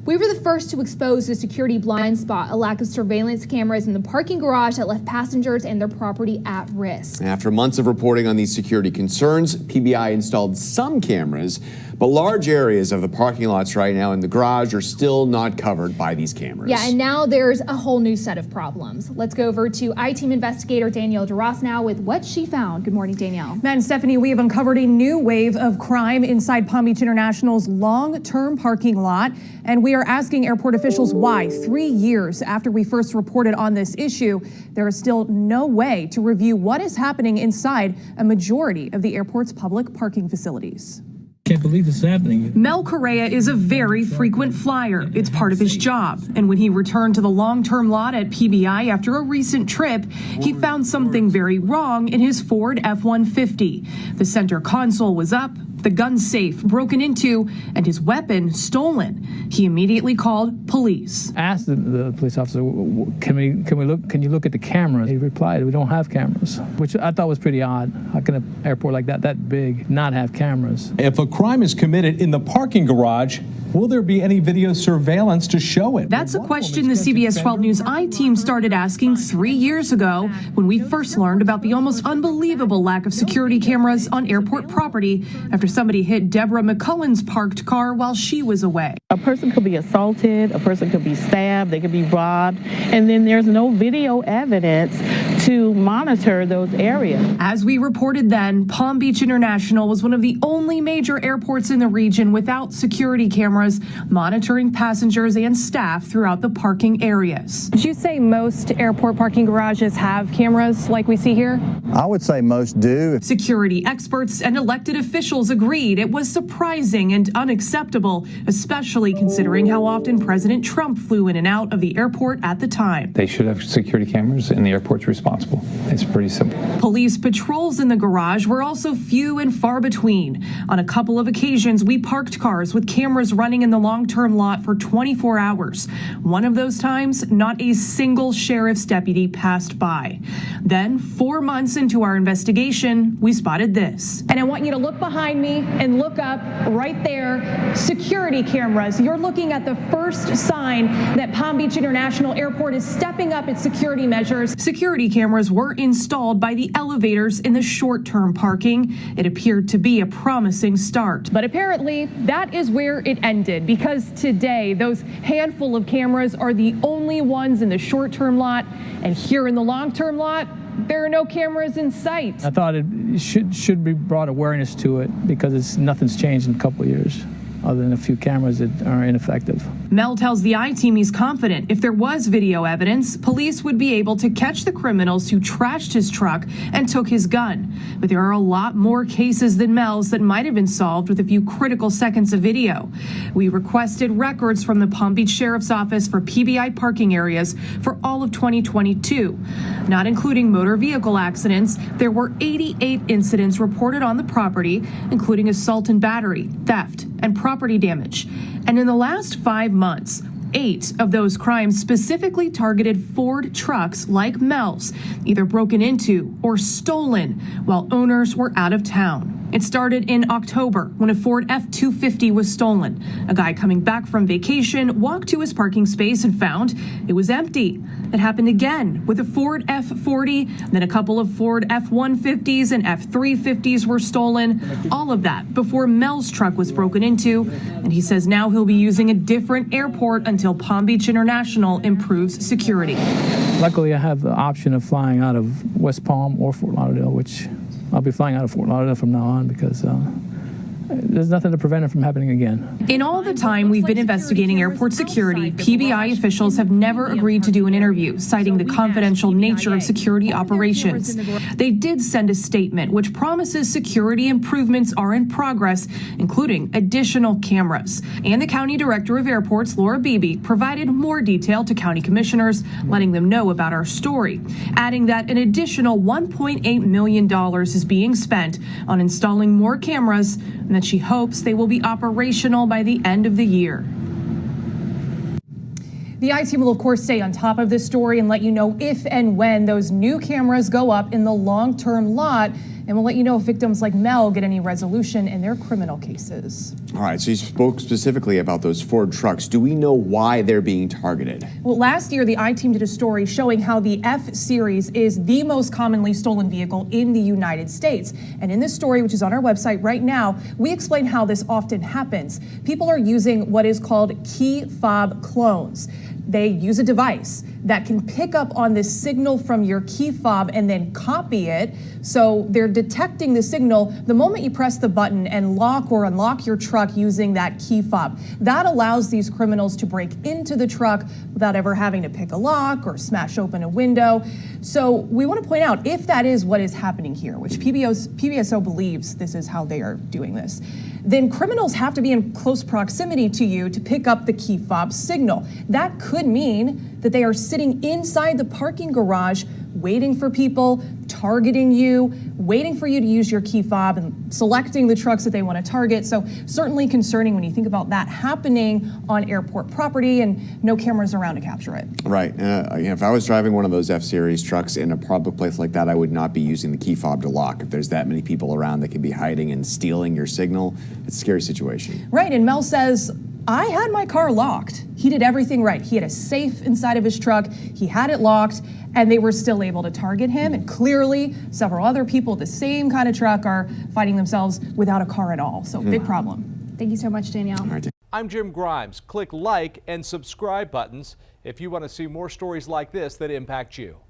We were the first to expose the security blind spot, a lack of surveillance cameras in the parking garage that left passengers and their property at risk. After months of reporting on these security concerns, PBI installed some cameras, but large areas of the parking lots right now in the garage are still not covered by these cameras. Yeah, and now there's a whole new set of problems. Let's go over to I-Team investigator Danielle DeRoss now with what she found. Good morning, Danielle. Matt and Stephanie, we have uncovered a new wave of crime inside Palm Beach International's long-term parking lot, and we are asking airport officials why 3 years after we first reported on this issue, there is still no way to review what is happening inside a majority of the airport's public parking facilities. Can't believe this is happening. Mel Correa is a very frequent flyer. It's part of his job. And when he returned to the long-term lot at PBI after a recent trip, he found something very wrong in his Ford F150. The center console was up, the gun safe broken into, and his weapon stolen. He immediately called police. Asked the police officer, can you look at the cameras? He replied, we don't have cameras, which I thought was pretty odd. How can an airport like that big, not have cameras? If a crime is committed in the parking garage, will there be any video surveillance to show it? That's a question the CBS12 News I-Team started asking 3 years ago when we first learned about the almost unbelievable lack of security cameras on airport property after somebody hit Deborah McCullen's parked car while she was away. A person could be assaulted, a person could be stabbed, they could be robbed, and then there's no video evidence to monitor those areas. As we reported then, Palm Beach International was one of the only major airports in the region without security cameras monitoring passengers and staff throughout the parking areas. Did you say most airport parking garages have cameras like we see here? I would say most do. Security experts and elected officials agreed it was surprising and unacceptable, especially considering how often President Trump flew in and out of the airport at the time. They should have security cameras and the airport's responsible. It's pretty simple. Police patrols in the garage were also few and far between. On a couple of occasions, we parked cars with cameras running in the long-term lot for 24 hours. One of those times, not a single sheriff's deputy passed by. Then, 4 months into our investigation, we spotted this. And I want you to look behind me and look up right there. Security cameras. You're looking at the first sign that Palm Beach International Airport is stepping up its security measures. Security cameras were installed by the elevators in the short-term parking. It appeared to be a promising start. But apparently, that is where it ended, because today, those handful of cameras are the only ones in the short-term lot, and here in the long-term lot, there are no cameras in sight. I thought it should be brought awareness to it because nothing's changed in a couple of years, other than a few cameras that are ineffective. Mel tells the I-Team he's confident if there was video evidence, police would be able to catch the criminals who trashed his truck and took his gun. But there are a lot more cases than Mel's that might have been solved with a few critical seconds of video. We requested records from the Palm Beach Sheriff's Office for PBI parking areas for all of 2022. Not including motor vehicle accidents, there were 88 incidents reported on the property, including assault and battery, theft, and property damage. And in the last 5 months, 8 of those crimes specifically targeted Ford trucks like Mel's, either broken into or stolen while owners were out of town. It started in October when a Ford F-250 was stolen. A guy coming back from vacation walked to his parking space and found it was empty. It happened again with a Ford F-40, then a couple of Ford F-150s and F-350s were stolen. All of that before Mel's truck was broken into, and he says now he'll be using a different airport until Palm Beach International improves security. Luckily, I have the option of flying out of West Palm or Fort Lauderdale, which I'll be flying out of Fort Lauderdale from now on because there's nothing to prevent it from happening again. In all the time we've been investigating airport security, PBI officials have never agreed to do an interview, citing the confidential nature of security operations. They did send a statement which promises security improvements are in progress, including additional cameras. And the county director of airports, Laura Beebe, provided more detail to county commissioners, letting them know about our story, adding that an additional $1.8 million is being spent on installing more cameras, and that she hopes they will be operational by the end of the year. The I-Team will, of course, stay on top of this story and let you know if and when those new cameras go up in the long-term lot. And we'll let you know if victims like Mel get any resolution in their criminal cases. All right, so you spoke specifically about those Ford trucks. Do we know why they're being targeted? Well, last year, the I-Team did a story showing how the F-Series is the most commonly stolen vehicle in the United States. And in this story, which is on our website right now, we explain how this often happens. People are using what is called key fob clones. They use a device that can pick up on this signal from your key fob and then copy it. So they're detecting the signal the moment you press the button and lock or unlock your truck using that key fob. That allows these criminals to break into the truck without ever having to pick a lock or smash open a window. So we want to point out, if that is what is happening here, which PBSO believes this is how they are doing this, then criminals have to be in close proximity to you to pick up the key fob signal. That could mean that they are sitting inside the parking garage waiting for people, targeting you, waiting for you to use your key fob and selecting the trucks that they want to target. So certainly concerning when you think about that happening on airport property and no cameras around to capture it. Right. If I was driving one of those F-Series trucks in a public place like that, I would not be using the key fob to lock. If there's that many people around that could be hiding and stealing your signal, it's a scary situation. Right, and Mel says, I had my car locked. He did everything right. He had a safe inside of his truck. He had it locked, and they were still able to target him. And clearly, several other people with the same kind of truck are finding themselves without a car at all. So big problem. Thank you so much, Danielle. All right. I'm Jim Grimes. Click like and subscribe buttons if you want to see more stories like this that impact you.